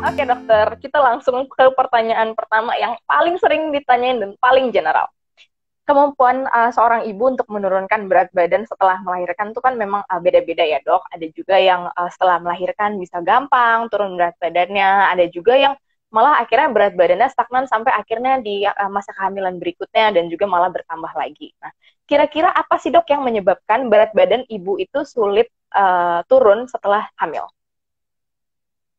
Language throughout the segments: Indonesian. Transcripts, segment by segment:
Oke dokter, kita langsung ke pertanyaan pertama yang paling sering ditanyain dan paling general. Kemampuan seorang ibu untuk menurunkan berat badan setelah melahirkan itu kan memang beda-beda ya dok. Ada juga yang setelah melahirkan bisa gampang turun berat badannya. Ada juga yang malah akhirnya berat badannya stagnan sampai akhirnya di masa kehamilan berikutnya dan juga malah bertambah lagi. Nah, kira-kira apa sih dok yang menyebabkan berat badan ibu itu sulit turun setelah hamil?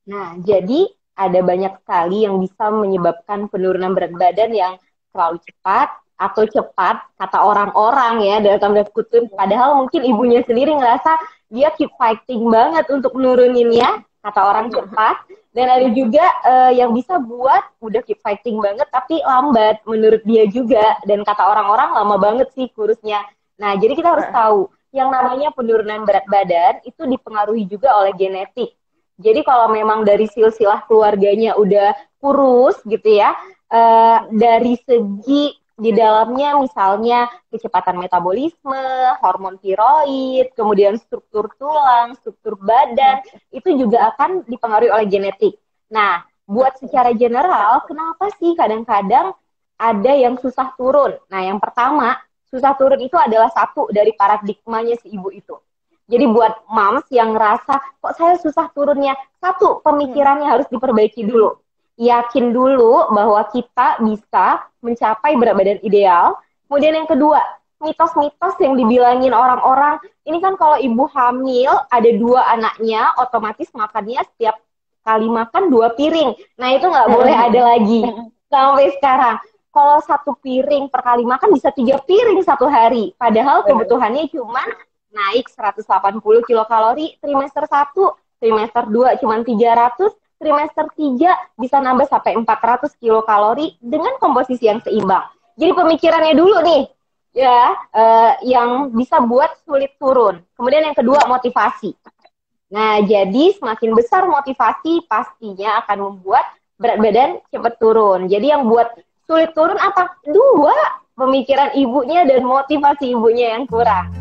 Nah, jadi ada banyak sekali yang bisa menyebabkan penurunan berat badan yang terlalu cepat atau cepat, kata orang-orang ya, dalam tanda kutip. Padahal mungkin ibunya sendiri ngerasa dia keep fighting banget untuk nuruninnya, kata orang cepat. Dan ada juga yang bisa buat udah keep fighting banget tapi lambat menurut dia juga. Dan kata orang-orang lama banget sih kurusnya. Nah, jadi kita harus tahu, yang namanya penurunan berat badan itu dipengaruhi juga oleh genetik. Jadi kalau memang dari silsilah keluarganya udah kurus gitu ya, dari segi di dalamnya misalnya kecepatan metabolisme, hormon tiroid, kemudian struktur tulang, struktur badan, itu juga akan dipengaruhi oleh genetik. Nah, buat secara general, kenapa sih kadang-kadang ada yang susah turun? Nah, yang pertama, susah turun itu adalah satu dari paradigmanya si ibu itu. Jadi buat moms yang ngerasa, kok saya susah turunnya, satu, pemikirannya harus diperbaiki dulu. Yakin dulu bahwa kita bisa mencapai berat badan ideal. Kemudian yang kedua, mitos-mitos yang dibilangin orang-orang, ini kan kalau ibu hamil, ada dua anaknya, otomatis makannya setiap kali makan 2 piring. Nah itu nggak boleh ada lagi. Sampai sekarang. Kalau 1 piring per kali makan bisa 3 piring satu hari. Padahal kebutuhannya cuma naik 180 kilokalori trimester 1, trimester 2 cuma 300, trimester 3 bisa nambah sampai 400 kilokalori dengan komposisi yang seimbang. Jadi pemikirannya dulu nih, ya, yang bisa buat sulit turun. Kemudian yang kedua, motivasi. Nah, jadi semakin besar motivasi pastinya akan membuat berat badan cepat turun. Jadi yang buat sulit turun apa? Dua, pemikiran ibunya dan motivasi ibunya yang kurang.